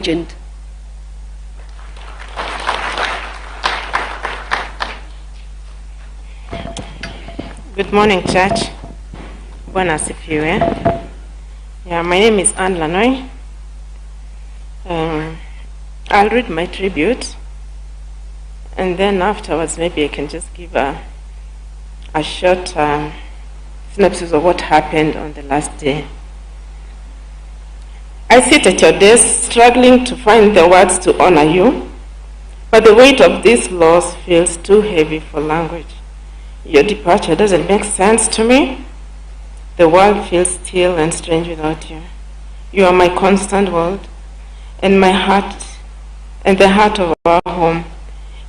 legend. Good morning, church. Bwana asifiwe. Yeah, my name is Anne Lanoy. I'll read my tribute, and then afterwards maybe I can just give a short synopsis of what happened on the last day. I sit at your desk struggling to find the words to honor you, but the weight of this loss feels too heavy for language. Your departure doesn't make sense to me. The world feels still and strange without you. You are my constant world, and my heart, and the heart of our home.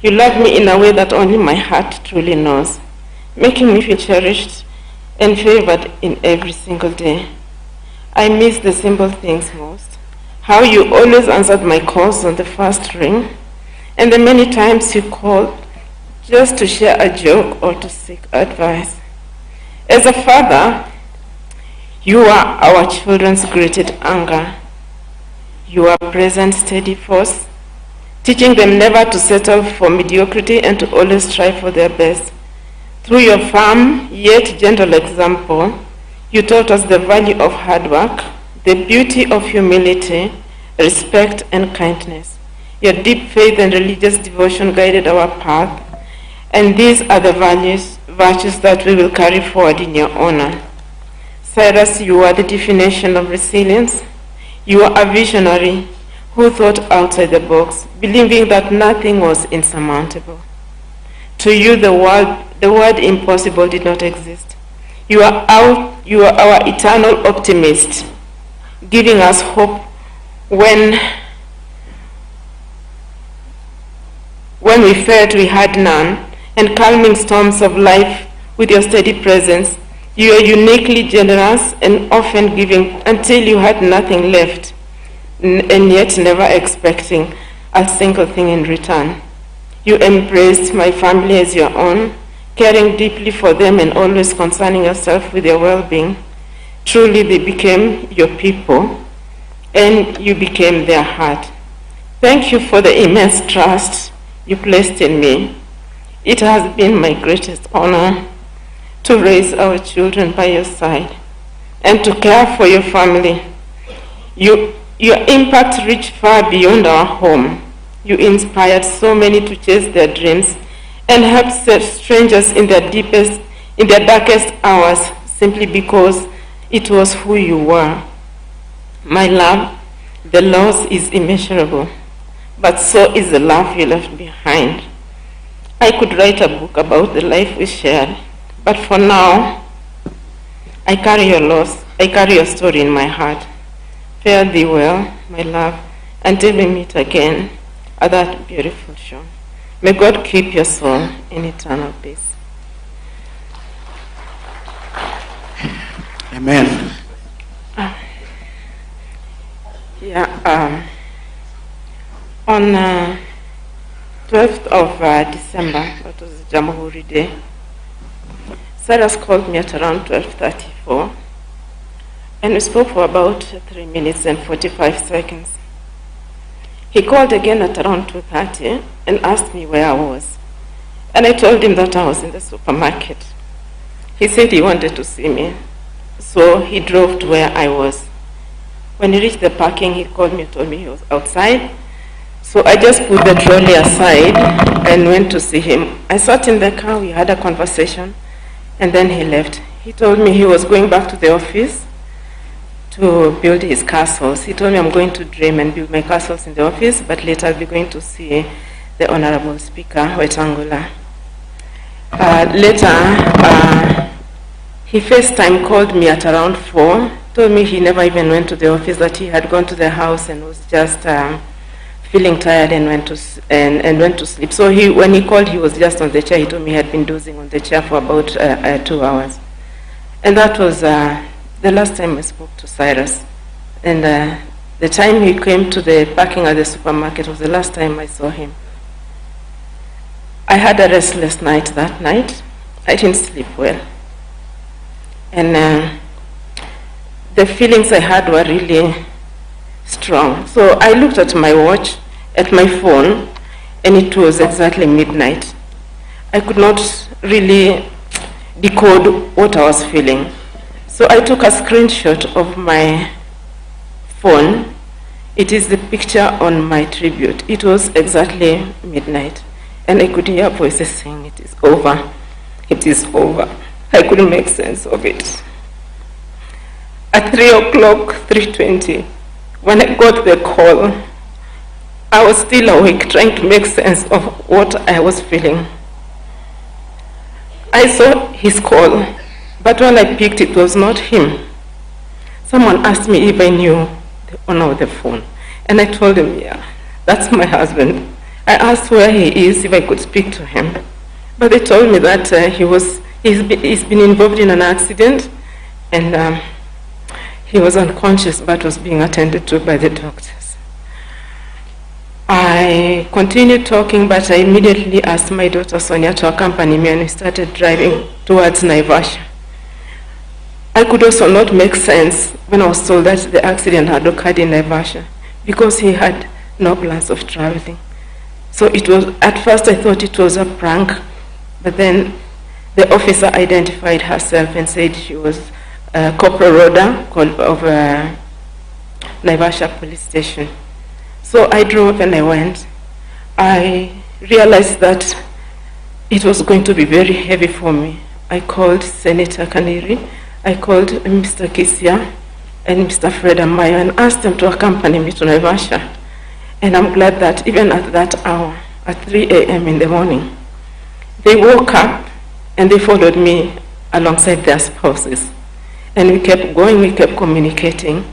You love me in a way that only my heart truly knows, making me feel cherished and favored in every single day. I miss the simple things most. How you always answered my calls on the first ring, and the many times you called just to share a joke or to seek advice. As a father, you are our children's greatest anger. You are present, steady force, teaching them never to settle for mediocrity and to always strive for their best. Through your firm yet gentle example, you taught us the value of hard work, the beauty of humility, respect, and kindness. Your deep faith and religious devotion guided our path, and these are the virtues that we will carry forward in your honor. Cyrus, you are the definition of resilience. You are a visionary who thought outside the box, believing that nothing was insurmountable. To you, the word impossible did not exist. You are our eternal optimist, giving us hope when we felt we had none, and calming storms of life with your steady presence. You are uniquely generous and often giving until you had nothing left, and yet never expecting a single thing in return. You embraced my family as your own, caring deeply for them and always concerning yourself with their well-being. Truly, they became your people, and you became their heart. Thank you for the immense trust you placed in me. It has been my greatest honor to raise our children by your side and to care for your family. Your impact reached far beyond our home. You inspired so many to chase their dreams and helped set strangers in their darkest hours simply because it was who you were. My love, the loss is immeasurable, but so is the love you left behind. I could write a book about the life we shared, but for now, I carry your loss, I carry your story in my heart. Fare thee well, my love, until we meet again at that beautiful shore. May God keep your soul in eternal peace. Amen. On 12th of December, that was Jamhuri Day, Cyrus called me at around 12:34, and we spoke for about 3 minutes and 45 seconds. He called again at around 2:30 and asked me where I was, and I told him that I was in the supermarket. He said he wanted to see me, so he drove to where I was. When he reached the parking, he called me and told me he was outside. So I just put the trolley aside and went to see him. I sat in the car, we had a conversation, and then he left. He told me he was going back to the office to build his castles. He told me, I'm going to dream and build my castles in the office, but later I'll be going to see the Honorable Speaker, Wetangula. He FaceTime called me at around 4, told me he never even went to the office, that he had gone to the house and was just feeling tired and went to sleep. So when he called, he was just on the chair. He told me he had been dozing on the chair for about 2 hours. And that was the last time I spoke to Cyrus. And the time he came to the parking at the supermarket was the last time I saw him. I had a restless night that night. I didn't sleep well. And the feelings I had were really strong. So I looked at my watch, at my phone, and it was exactly midnight. I could not really decode what I was feeling. So I took a screenshot of my phone. It is the picture on my tribute. It was exactly midnight. And I could hear voices saying, "It is over. It is over." I couldn't make sense of it. At 3 o'clock, 3:20, when I got the call, I was still awake trying to make sense of what I was feeling. I saw his call, but when I picked, it was not him. Someone asked me if I knew the owner of the phone, and I told him, "Yeah, that's my husband." I asked where he is, if I could speak to him. But they told me that he's been involved in an accident, and he was unconscious but was being attended to by the doctors. I continued talking, but I immediately asked my daughter Sonia to accompany me, and we started driving towards Naivasha. I could also not make sense when I was told that the accident had occurred in Naivasha, because he had no plans of traveling. So it was, at first I thought it was a prank, but then the officer identified herself and said she was Corporal Rhoda of Naivasha police station. So I drove and I went. I realized that it was going to be very heavy for me. I called Senator Kaniri, I called Mr. Kisia and Mr. Fred Amayo and asked them to accompany me to Naivasha. And I'm glad that even at that hour, at 3 a.m. in the morning, they woke up and they followed me alongside their spouses. And we kept going, we kept communicating.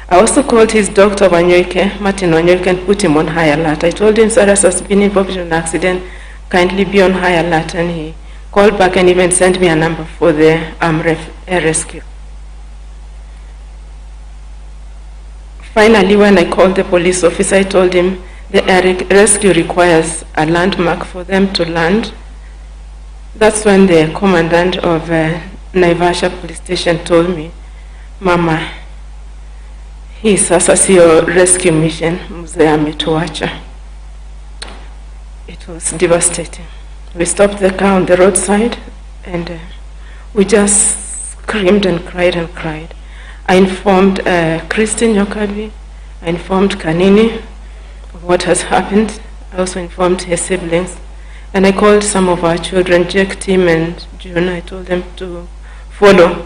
I also called his doctor, Martin Wanyoike, and put him on high alert. I told him Cyrus has been involved in an accident, kindly be on high alert. And he called back and even sent me a number for the air rescue. Finally, when I called the police officer, I told him the air rescue requires a landmark for them to land. That's when the commandant of Naivasha police station told me, "Mama, hii sasa siyo rescue mission, mzee ametuacha." It was devastating. We stopped the car on the roadside and we just screamed and cried and cried. I informed Christine Yokabi, I informed Kanini of what has happened. I also informed her siblings. And I called some of our children, Jake, Tim, and June. I told them to follow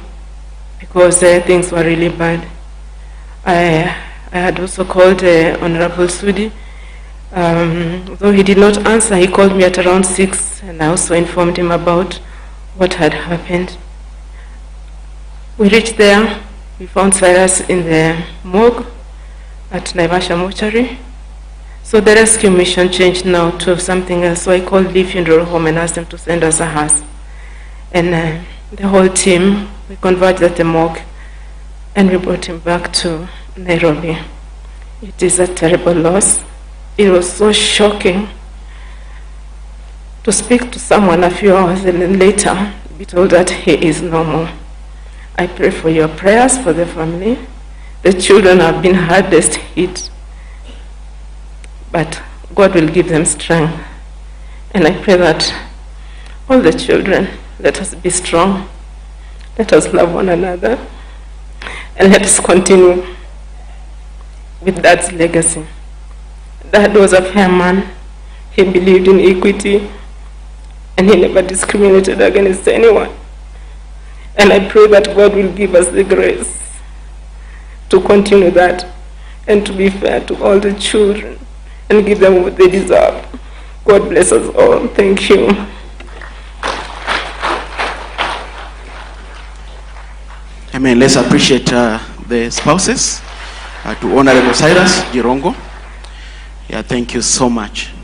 because things were really bad. I had also called Honorable Sudi. Though he did not answer, he called me at around 6, and I also informed him about what had happened. We reached there. We found Cyrus in the morgue at Naivasha mortuary. So the rescue mission changed now to something else. So I called Lee Funeral Home and asked them to send us a hearse. And the whole team, we converged at the morgue and we brought him back to Nairobi. It is a terrible loss. It was so shocking to speak to someone a few hours and then later be told that he is no more. I pray for your prayers for the family. The children have been hardest hit, but God will give them strength. And I pray that all the children, let us be strong. Let us love one another. And let us continue with Dad's legacy. Dad was a fair man. He believed in equity. And he never discriminated against anyone. And I pray that God will give us the grace to continue that and to be fair to all the children and give them what they deserve. God bless us all. Thank you. Amen. Let's appreciate the spouses. To Honorable Cyrus Jirongo. Yeah, thank you so much.